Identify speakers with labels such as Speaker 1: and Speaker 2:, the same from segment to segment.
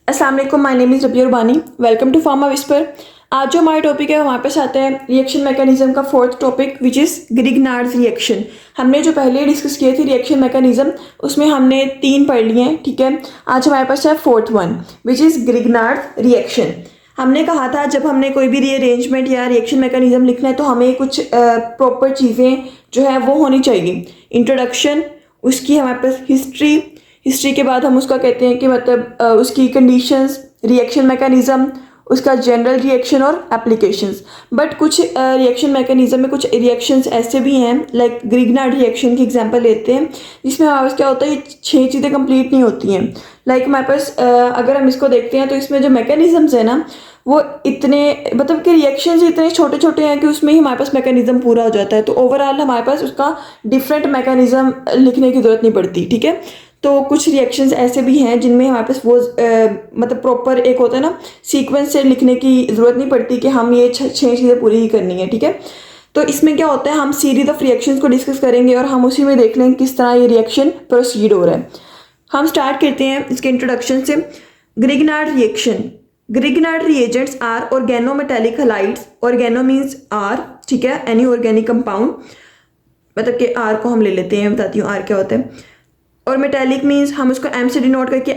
Speaker 1: अस्सलाम वालेकुम, my name is Rabia Rubani. Welcome to Pharma Whisper. आज जो हमारा टॉपिक है हमारे पास आता है रिएक्शन मैकेनिज्म का fourth topic which is Grignard's reaction. हमने जो पहले डिस्कस किए थे रिएक्शन मैकेनिज्म, उसमें हमने 3 पढ़ लिए हैं, ठीक है। आज हमारे पास है fourth one which is Grignard reaction. हमने कहा था जब हमने कोई भी रीअरेंजमेंट या रिएक्शन मैकेनिज्म लिखना है तो हमें कुछ प्रॉपर चीज़ें जो है वो होनी चाहिए। इंट्रोडक्शन, उसकी हमारे पास हिस्ट्री के बाद हम उसका कहते हैं कि मतलब उसकी कंडीशंस, रिएक्शन मैकेनिज्म, उसका जनरल रिएक्शन और एप्लीकेशंस। बट कुछ रिएक्शन मैकेनिज्म में कुछ रिएक्शंस ऐसे भी हैं, लाइक ग्रिग्नार्ड रिएक्शन की एग्जांपल लेते हैं, जिसमें हमारे पास क्या होता है ये 6 चीज़ें कंप्लीट नहीं होती हैं। लाइक हमारे पास अगर हम इसको देखते हैं तो इसमें जो मैकेनिज्म्स है ना वो इतने मतलब कि रिएक्शंस इतने छोटे छोटे हैं कि उसमें ही हमारे पास मैकेनिज्म पूरा हो जाता है। तो ओवरऑल हमारे पास उसका डिफरेंट मैकेनिज्म लिखने की ज़रूरत नहीं पड़ती, ठीक है। तो कुछ रिएक्शंस ऐसे भी हैं जिनमें हमारे पास वो मतलब प्रॉपर एक होता है ना सीक्वेंस से लिखने की ज़रूरत नहीं पड़ती कि हम ये 6 चीज़ें पूरी ही करनी है, ठीक है। तो इसमें क्या होता है हम सीरीज ऑफ रिएक्शंस को डिस्कस करेंगे और हम उसी में देख लेंगे किस तरह ये रिएक्शन प्रोसीड हो रहा है। हम स्टार्ट करते हैं इसके इंट्रोडक्शन से। Grignard reaction. Grignard reagents are organometallic halides. Organo means R, ठीक है, एनी ऑर्गेनिक कंपाउंड, मतलब कि आर को हम ले लेते हैं, बताती हूँ आर क्या होता है। और मेटेलिक मीन्स हम उसको एम से डिनोट करके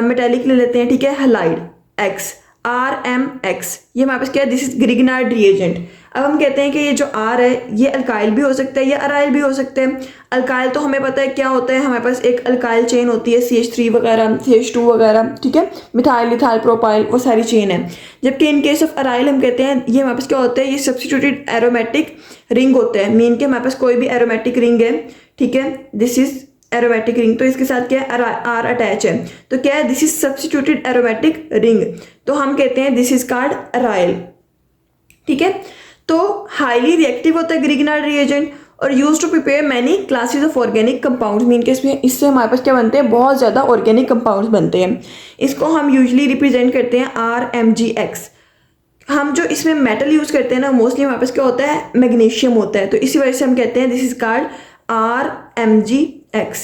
Speaker 1: मेटेलिक ले लेते हैं, ठीक है। Halide X, R M X, ये हमारे पास क्या है, दिस इज ग्रिग्नार्ड रिएजेंट। अब हम कहते हैं कि ये जो आर है ये अल्काइल भी हो सकता है या अराइल भी हो सकता है। अल्काइल तो हमें पता है क्या होता है, हमारे पास एक अल्काइल चेन होती है CH3 वगैरह, CH2 वगैरह, ठीक है, मिथाइल इथाइल प्रोपाइल, वो सारी चेन है। जबकि इन केस ऑफ अराइल हम कहते हैं ये हमारे पास क्या होता है, ये सब्सटीट्यूटेड एरोमेटिक रिंग होता है। मीन के हमारे पास कोई भी एरोमेटिक रिंग है, ठीक है, दिस इज एरोमेटिक रिंग, तो इसके साथ क्या है आर अटैच है, तो क्या है, this is substituted aromatic ring, तो हम कहते हैं दिस इज कॉल्ड अराइल, ठीक है। तो हाईली रिएक्टिव होता है ग्रिग्नार्ड रिएजेंट और use to prepare many classes of organic compounds. Mean के इससे हमारे पास क्या बनते हैं, बहुत ज़्यादा ऑर्गेनिक कंपाउंड्स बनते हैं। इसको हम यूजली रिप्रेजेंट करते हैं RMgX। हम जो इसमें मेटल यूज करते हैं ना मोस्टली हमारे पास क्या होता है, मैग्नीशियम होता है, तो इसी वजह से हम कहते हैं this is called RMgX,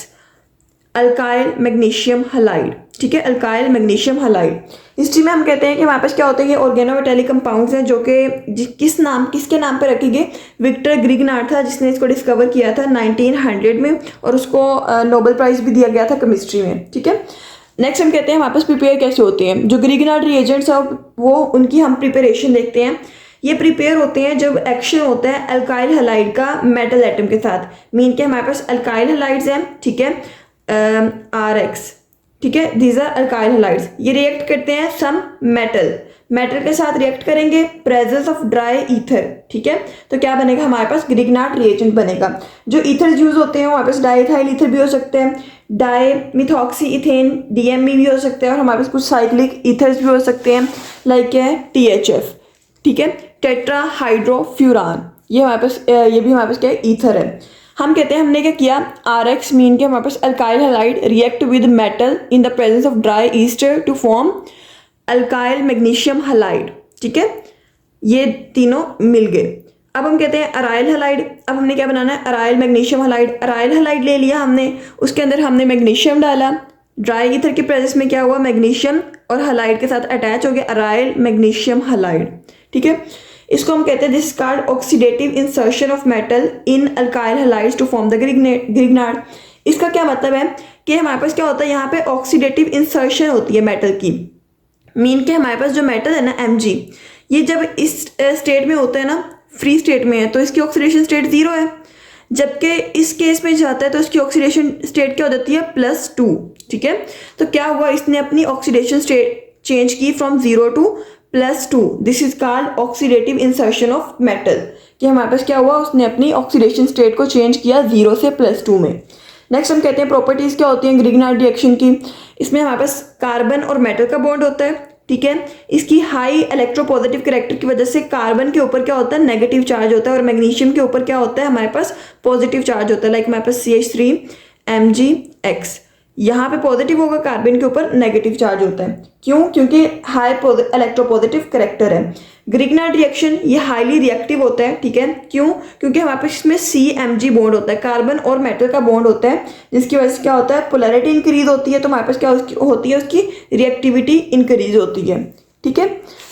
Speaker 1: alkyl magnesium halide, ठीक है, अल्काइल मैग्नीशियम हलाइड। हिस्ट्री में हम कहते हैं कि हमारे पास क्या होता है, ये ऑर्गेनोमेटेलिक कंपाउंड्स हैं जो कि किसके नाम पर रखे गए, विक्टर ग्रिग्नार्ड था जिसने इसको डिस्कवर किया था 1900 में, और उसको नोबेल प्राइज भी दिया गया था केमिस्ट्री में, ठीक है। नेक्स्ट हम कहते हैं हमारे पास प्रिपेयर कैसे होते हैं। जो ग्रिग्नार्ड रिएजेंट्स हैं वो उनकी हम प्रिपरेशन देखते हैं। ये प्रिपेयर होते हैं जब एक्शन होता है अल्काइल हलाइड का मेटल एटम के साथ। मीन के हमारे पास अल्काइल हलाइड्स हैं, ठीक है, RX, ठीक है, दीज आर अल्काइल हलाइड्स। ये रिएक्ट करते हैं सम मेटल के साथ रिएक्ट करेंगे, प्रेजेंस ऑफ ड्राई ईथर, ठीक है, तो क्या बनेगा हमारे पास ग्रिग्नार्ड रिएजेंट बनेगा। जो ईथर यूज होते हैं हमारे पास डाईथाइल ईथर भी हो सकते हैं, डाई मिथॉक्सी इथेन DME भी हो सकते हैं, और हमारे पास कुछ साइक्लिक ईथर्स भी हो सकते हैं लाइक है THF, ठीक है, टेट्रा हाइड्रोफ्यूरान, ये हमारे पास ये भी हमारे पास क्या है, ईथर है। हम कहते हैं हमने क्या किया, RX मीन के हमारे पास alkyl halide react with metal in the presence of dry ether to form alkyl magnesium halide, ठीक है, ये तीनों मिल गए। अब हम कहते हैं अराइल हलाइड। अब हमने क्या बनाना है, aryl magnesium halide. Aryl halide ले लिया हमने, उसके अंदर हमने मैग्नीशियम डाला, ड्राई ईथर के प्रेजेंस में क्या हुआ, मैग्नीशियम और हलाइड के साथ अटैच हो गया अराइल मैग्नीशियम हलाइड, ठीक है। इसको हम कहते हैं this called oxidative insertion of metal in alkyl halides to form the Grignard. इसका क्या मतलब है कि हमारे पास क्या होता है, यहाँ पे ऑक्सीडेटिव इंसर्शन होती है मेटल की। मीन के हमारे पास जो मेटल है ना Mg, ये जब इस स्टेट में होता है ना, फ्री स्टेट में है, तो इसकी ऑक्सीडेशन स्टेट 0 है। जबकि इस केस में जाता है तो इसकी ऑक्सीडेशन स्टेट क्या हो जाती है, +2, ठीक है। तो क्या हुआ, इसने अपनी ऑक्सीडेशन स्टेट चेंज की from 0 to +2, this is called oxidative insertion of metal, कि हमारे पास क्या हुआ, उसने अपनी ऑक्सीडेशन स्टेट को चेंज किया 0 से +2 में। नेक्स्ट हम कहते हैं प्रॉपर्टीज क्या होती हैं ग्रिग्नार्ड रिएक्शन की। इसमें हमारे पास कार्बन और मेटल का बॉन्ड होता है, ठीक है। इसकी हाई इलेक्ट्रोपॉजिटिव कैरेक्टर की वजह से कार्बन के ऊपर क्या होता है, नेगेटिव चार्ज होता है, और मैग्नीशियम के ऊपर क्या होता है, हमारे पास पॉजिटिव चार्ज होता है, लाइक हमारे पास CH3 MgX, यहाँ पे पॉजिटिव होगा, कार्बन के ऊपर नेगेटिव चार्ज होता है। क्यों? क्योंकि हाई इलेक्ट्रोपॉजिटिव करेक्टर है। ग्रिग्नार्ड रिएक्शन ये हाईली रिएक्टिव होता है, ठीक है। क्यों? क्योंकि हमारे पास इसमें CMg बॉन्ड होता है, कार्बन और मेटल का बॉन्ड होता है, जिसकी वजह से क्या होता है, पोलैरिटी इंक्रीज होती है, तो हमारे पास क्या होती है, उसकी रिएक्टिविटी इंक्रीज होती है, ठीक है।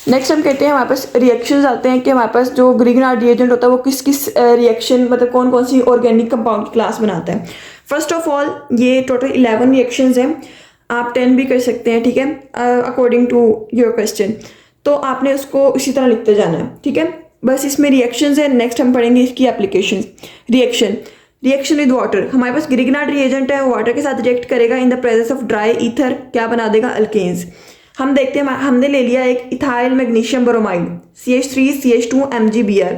Speaker 1: नेक्स्ट हम कहते हैं हमारे पास रिएक्शंस आते हैं कि हमारे पास जो ग्रिग्नार्ड रिएजेंट होता है वो किस किस रिएक्शन मतलब कौन कौन सी ऑर्गेनिक कंपाउंड की क्लास बनाता है। फर्स्ट ऑफ ऑल ये टोटल 11 रिएक्शंस हैं, आप 10 भी कर सकते हैं, ठीक है, अकॉर्डिंग टू योर क्वेश्चन। तो आपने उसको इसी तरह लिखते जाना है, ठीक है। बस इसमें रिएक्शंस है। नेक्स्ट हम पढ़ेंगे इसकी एप्लीकेशन। रिएक्शन विद वाटर, हमारे पास ग्रिग्नार्ड रिएजेंट है, वाटर के साथ रिएक्ट करेगा इन the presence of dry ether, क्या बना देगा, अल्केन्स। हम देखते हैं, हमने ले लिया एक ethyl magnesium bromide CH3 CH2 MgBr,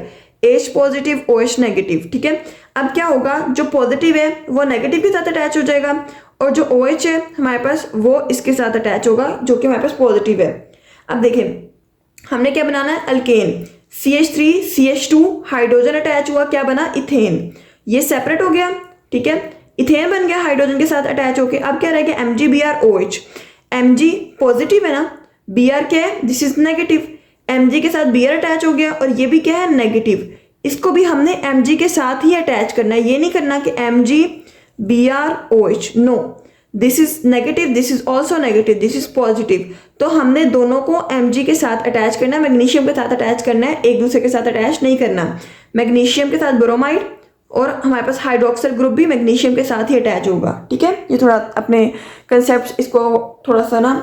Speaker 1: H positive OH negative, ठीक है। अब क्या होगा, जो पॉजिटिव है वो नेगेटिव के साथ अटैच हो जाएगा और जो OH है हमारे पास वो इसके साथ अटैच होगा जो कि हमारे पास पॉजिटिव है। अब देखें हमने क्या बनाना है, alkane. CH3 CH2 hydrogen attach हुआ, क्या बना, इथेन। ये सेपरेट हो गया, ठीक है, इथेन बन गया हाइड्रोजन के साथ अटैच होके। अब क्या रह गया, MgBr OH। Mg पॉजिटिव है ना, Br क्या है, दिस इज नेगेटिव। Mg के साथ Br अटैच हो गया और ये भी क्या है, नेगेटिव। इसको भी हमने Mg के साथ ही अटैच करना है, ये नहीं करना कि Mg Br OH, no, this is negative, this is also negative, this is positive. तो हमने दोनों को Mg के साथ अटैच करना है, मैग्नीशियम के साथ अटैच करना है, एक दूसरे के साथ अटैच नहीं करना। मैग्नीशियम के साथ ब्रोमाइड और हमारे पास हाइड्रोक्सिल ग्रुप भी मैग्नीशियम के साथ ही अटैच होगा, ठीक है। ये थोड़ा अपने कंसेप्ट इसको थोड़ा सा ना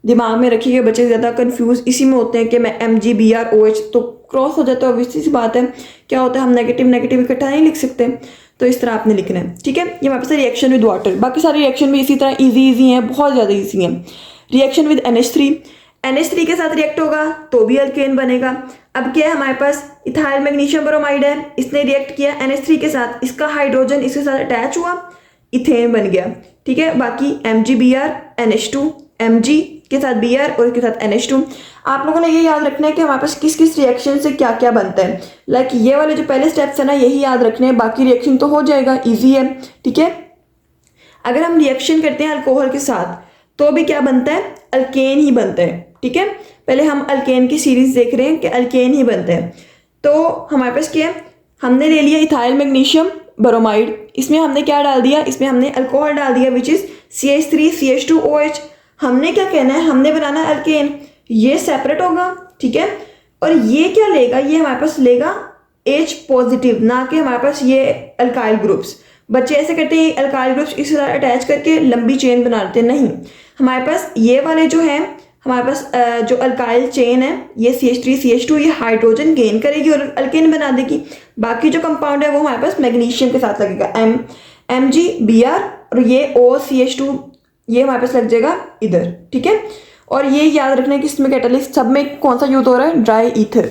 Speaker 1: दिमाग में रखिए, बच्चे ज़्यादा कंफ्यूज इसी में होते हैं कि मैं MgBr OH तो क्रॉस हो जाता है, ऑब्वियसली सी बात है। क्या होता है, हम नेगेटिव नेगेटिव इकट्ठा नहीं लिख सकते, तो इस तरह आपने लिखना है, ठीक है। ये हमारे पास रिएक्शन विद वाटर, बाकी सारे रिएक्शन भी इसी तरह ईजी हैं, बहुत ज़्यादा ईजी हैं। रिएक्शन विद NH3 के साथ रिएक्ट होगा तो भी अल्केन बनेगा। अब क्या है, हमारे पास इथाइल मैग्नीशियम ब्रोमाइड है, इसने रिएक्ट किया NH3 के साथ, इसका हाइड्रोजन इसके साथ अटैच हुआ, इथेन बन गया, ठीक है। बाकी MgBr NH2, Mg के साथ Br और इसके साथ NH2। आप लोगों ने ये याद रखना है कि हमारे पास किस किस रिएक्शन से क्या क्या बनता है। लाइक ये वाले जो पहले स्टेप्स है ना, यही याद रखने हैं, बाकी रिएक्शन तो हो जाएगा, ईजी है, ठीक है। अगर हम रिएक्शन करते हैं अल्कोहल के साथ तो भी क्या बनता है, अल्केन ही बनता है, ठीक है। पहले हम अल्केन की सीरीज देख रहे हैं कि अल्केन ही बनता है। तो हमारे पास क्या है, हमने ले लिया इथाइल मैग्नीशियम ब्रोमाइड, इसमें हमने क्या डाल दिया, इसमें हमने अल्कोहल डाल दिया which is CH3 CH2 OH। हमने क्या कहना है, हमने बनाना है अल्केन, ये सेपरेट होगा, ठीक है। और ये क्या लेगा, ये हमारे पास लेगा H पॉजिटिव, ना कि हमारे पास ये अल्काइल ग्रुप्स। बच्चे ऐसे करते हैं अल्काइल ग्रुप्स इस तरह अटैच करके लंबी चेन बना देते हैं, नहीं। हमारे पास ये वाले जो हैं, हमारे पास जो अल्काइल चेन है, ये CH3 CH2 ये हाइड्रोजन गेन करेगी और अल्केन बना देगी। बाकी जो कंपाउंड है वो हमारे पास मैग्नीशियम के साथ लगेगा, MgBr, और ये OCH2 ये हमारे पास लग जाएगा इधर, ठीक है। और ये याद रखना है कि इसमें कैटलिस्ट सब में कौन सा यूज हो रहा है, ड्राई ईथर।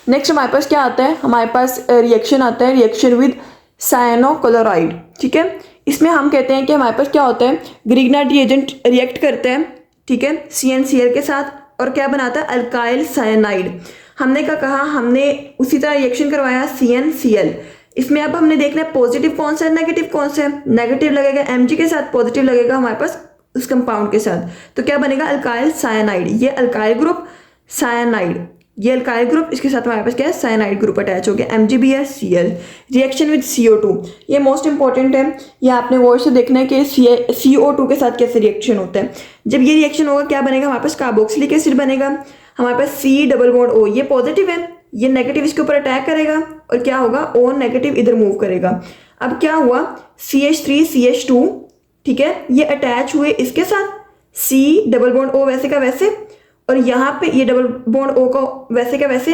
Speaker 1: नेक्स्ट हमारे पास क्या आता है, हमारे पास रिएक्शन आता है, रिएक्शन विद साइनोक्लोराइड, ठीक है। इसमें हम कहते हैं कि हमारे पास क्या होता है, ग्रिग्नार्ड रिएजेंट रिएक्ट करते हैं, ठीक है, CnCl के साथ और क्या बनाता है, अल्काइल साइनाइड। हमने क्या कहा, हमने उसी तरह रिएक्शन करवाया CnCl। इसमें अब हमने देखना है पॉजिटिव कौन सा है, नेगेटिव कौन सा है। नेगेटिव लगेगा Mg के साथ, पॉजिटिव लगेगा हमारे पास उस कंपाउंड के साथ, तो क्या बनेगा, अल्काइल साइनाइड। ये अल्काइल ग्रुप साइनाइड, ये अल्काइल ग्रुप, इसके साथ हमारे पास क्या है, साइनाइड ग्रुप अटैच हो गया, MgBr Cl। Reaction with CO2, ये मोस्ट इंपॉर्टेंट है, ये आपने वर्ड से देखना है कि CO2 के साथ कैसे रिएक्शन होता है। जब ये रिएक्शन होगा क्या बनेगा, हमारे पास कार्बोक्सिलिक एसिड बनेगा, हमारे पास C डबल बॉन्ड O, ये पॉजिटिव है, ये नेगेटिव इसके ऊपर अटैक करेगा और क्या होगा, O नेगेटिव इधर मूव करेगा। अब क्या हुआ, CH3 CH2, ठीक है, ये अटैच हुए इसके साथ, C डबल बॉन्ड O वैसे का वैसे, और यहाँ पे ये डबल बॉन्ड O को वैसे का वैसे,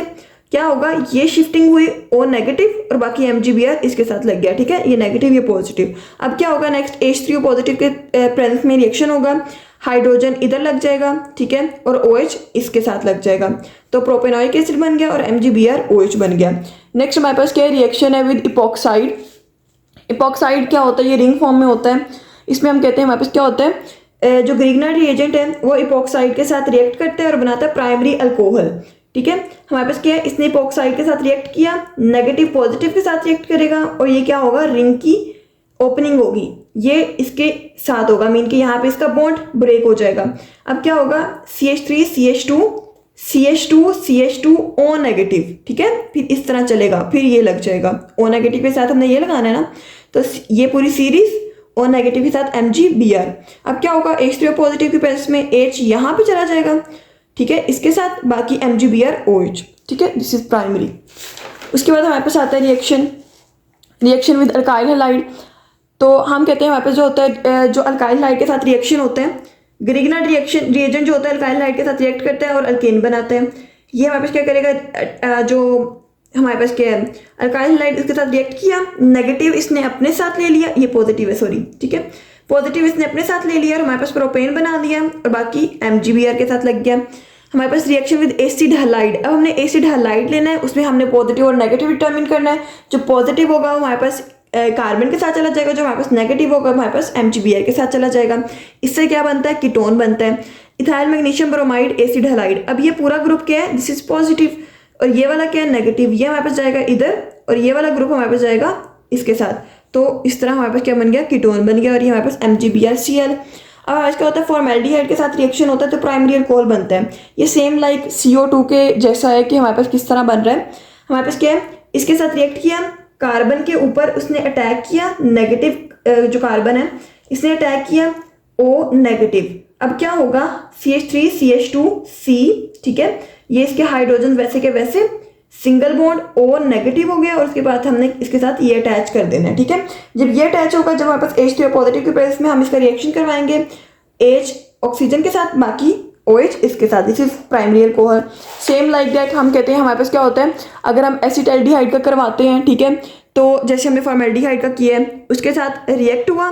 Speaker 1: क्या होगा, ये शिफ्टिंग हुई O नेगेटिव और बाकी MgBr इसके साथ लग गया, ठीक है, ये नेगेटिव ये पॉजिटिव। अब क्या होगा, नेक्स्ट H3O पॉजिटिव के प्रेजेंस में रिएक्शन होगा, हाइड्रोजन इधर लग जाएगा, ठीक है, और OH इसके साथ लग जाएगा, तो प्रोपेनोइक एसिड बन गया और MgBr OH बन गया। नेक्स्ट हमारे पास क्या रिएक्शन है विद इपॉक्साइड। इपॉक्साइड क्या होता है, ये रिंग फॉर्म में होता है। इसमें हम कहते हैं हमारे पास क्या होता है, जो ग्रिग्नार्ड रिएजेंट है वो इपॉक्साइड के साथ रिएक्ट करता है और बनाता है प्राइमरी अल्कोहल, ठीक है। हमारे पास क्या है, इसने इपॉक्साइड के साथ रिएक्ट किया, नेगेटिव पॉजिटिव के साथ रिएक्ट करेगा और ये क्या होगा, रिंग की ओपनिंग होगी, ये इसके साथ होगा, मीन कि यहाँ पे इसका बॉन्ड ब्रेक हो जाएगा। अब क्या होगा, CH3 CH2 CH2 CH2 O negative, ठीक है, फिर इस तरह चलेगा, फिर ये लग जाएगा O नेगेटिव के साथ हमने ये लगाना है ना, तो ये पूरी सीरीज O नेगेटिव के साथ MgBr। अब क्या होगा, H3O पॉजिटिव की प्रेजेंस में H यहाँ पे चला जाएगा, ठीक है, इसके साथ बाकी MgBr OH, ठीक है, दिस इज प्राइमरी। उसके बाद हमारे पास आता है रिएक्शन विद अल्काइल हैलाइड। तो हम कहते हैं हमारे पास जो होता है, जो अल्काइल हैलाइड के साथ रिएक्शन होते हैं, ग्रिग्नार्ड रिएजेंट जो होता है अल्काइल हैलाइड के साथ रिएक्ट करता है और अल्केन बनाते हैं। ये हमारे पास क्या करेगा, जो हमारे पास क्या है, अल्काइल हैलाइड इसके साथ रिएक्ट किया, नेगेटिव इसने अपने साथ ले लिया, ये पॉजिटिव है सॉरी, ठीक है, पॉजिटिव इसने अपने साथ ले लिया और हमारे पास प्रोपेन बना दिया और बाकी MgBr के साथ लग गया। हमारे पास रिएक्शन विद एसिड हैलाइड। अब हमने एसिड हैलाइड लेना है, उसमें हमने पॉजिटिव और नेगेटिव डिटरमिन करना है। जो पॉजिटिव होगा वो हमारे पास कार्बन के साथ चला जाएगा, जो हमारे पास नेगेटिव होगा हमारे पास MgBr के साथ चला जाएगा। इससे क्या बनता है, कीटोन बनता है, ethyl magnesium bromide acid halide. अब ये पूरा ग्रुप क्या है, दिस इज पॉजिटिव, और ये वाला क्या है, नेगेटिव, ये हमारे पास जाएगा इधर और ये वाला ग्रुप हमारे पास जाएगा इसके साथ। तो इस तरह हमारे पास क्या बन गया, कीटोन बन गया और ये हमारे पास MgBrCl। अब आज क्या होता है, फॉर्मेल्डिहाइड के साथ रिएक्शन होता है तो प्राइमरी अल्कोहल बनता है। ये सेम लाइक CO2 के जैसा है कि हमारे पास किस तरह बन रहा है, हमारे पास क्या है, इसके साथ रिएक्ट किया, कार्बन के ऊपर उसने अटैक किया, नेगेटिव जो कार्बन है इसने अटैक किया O नेगेटिव। अब क्या होगा, CH3 CH2 C, ठीक है, ये इसके हाइड्रोजन वैसे के वैसे, सिंगल बॉन्ड O नेगेटिव हो गया और उसके बाद हमने इसके साथ ये अटैच कर देना है, ठीक है। जब ये अटैच होगा, जब हमारे पास H3O पॉजिटिव की प्रेजेंस में हम इसका रिएक्शन करवाएंगे, H ऑक्सीजन के साथ, बाकी OH इसके साथ, this is primary alcohol. Same like that हम कहते हैं हमारे पास क्या होता है, अगर हम एसिटाल्डिहाइड का करवाते हैं, ठीक है, तो जैसे हमने फॉर्मेल्डिहाइड का किया है, उसके साथ रिएक्ट हुआ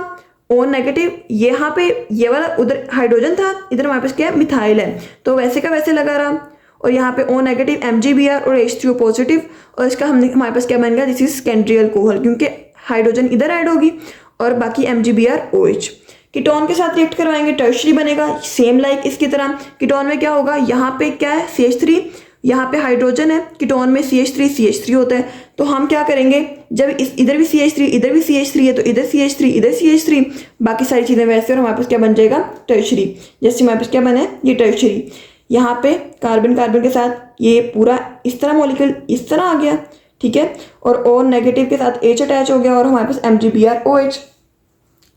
Speaker 1: O नेगेटिव, यहाँ पे ये वाला उधर हाइड्रोजन था, इधर हमारे पास क्या है, मिथाइल है, तो वैसे का वैसे लगा रहा, और यहाँ पे O नेगेटिव MgBr और H3O पॉजिटिव, और इसका हमारे पास क्या बन गया, दिस इज सेकेंडरी अल्कोहल, क्योंकि हाइड्रोजन इधर ऐड होगी और बाकी MgBr OH। कीटोन के साथ रिएक्ट करवाएंगे, टर्शरी बनेगा, सेम लाइक इसकी तरह। कीटोन में क्या होगा, यहाँ पे क्या है, CH3, यहाँ पे हाइड्रोजन है, कीटोन में CH3 होता है, तो हम क्या करेंगे, जब इस इधर भी CH3 इधर भी CH3 है, तो इधर CH3 इधर CH3, बाकी सारी चीज़ें वैसे, और हमारे पास क्या बन जाएगा, टर्शरी। जैसे हमारे पास क्या बना है, ये टर्शरी, यहाँ पे कार्बन के साथ ये पूरा इस तरह मॉलिक्यूल इस तरह आ गया, ठीक है, और O नेगेटिव के साथ H अटैच हो गया और हमारे पास MgBr OH,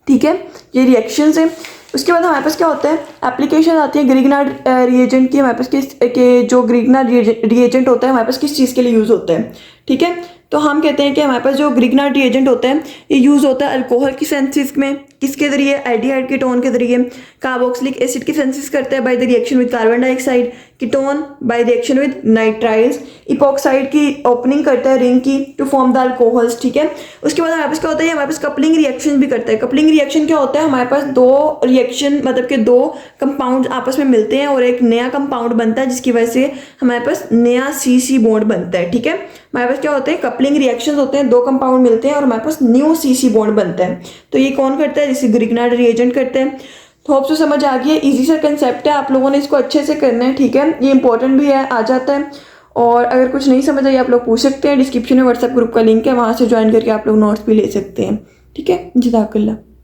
Speaker 1: ठीक है, ये रिएक्शंस है। उसके बाद हमारे पास क्या होता है, एप्लीकेशन आती है ग्रिग्नार्ड रिएजेंट की, हमारे पास के जो ग्रिग्नार्ड रिएजेंट होता है हमारे पास किस चीज़ के लिए यूज़ होता है, ठीक है, तो हम कहते हैं कि हमारे पास जो ग्रिग्नार्ड रिएजेंट होता है ये यूज़ होता है अल्कोहल की सिंथेसिस में, किसके जरिए, एल्डिहाइड कीटोन के जरिए। कार्बोक्सिलिक एसिड की सिंथेसिस करता है by the reaction with carbon dioxide, ketone by reaction with nitriles, epoxide की ओपनिंग करता है रिंग की टू फॉर्म द अल्कोहल्स, ठीक है। उसके बाद हमारे पास क्या होता है, हमारे पास कपलिंग रिएक्शन भी करता है। कपलिंग रिएक्शन क्या होता है, हमारे पास दो रिएक्शन मतलब के दो कंपाउंड आपस में मिलते हैं और एक नया कंपाउंड बनता है, जिसकी वजह से हमारे पास नया CC बॉन्ड बनता है, ठीक है। हमारे पास क्या होते हैं, कपलिंग रिएक्शंस होते हैं, दो कंपाउंड मिलते हैं और हमारे पास न्यू CC बॉन्ड बनता है, तो ये कौन करता है, जैसे ग्रिग्नार्ड रिएजेंट करते हैं। तो होप सो समझ आ गई है, इजी सा कंसेप्ट है, आप लोगों ने इसको अच्छे से करना है, ठीक है, ये इंपॉर्टेंट भी है, आ जाता है। और अगर कुछ नहीं समझ आई आप लोग पूछ सकते हैं, डिस्क्रिप्शन में व्हाट्सएप ग्रुप का लिंक है, वहाँ से ज्वाइन करके आप लोग नोट्स भी ले सकते हैं, ठीक है। जज़ाकल्लाह।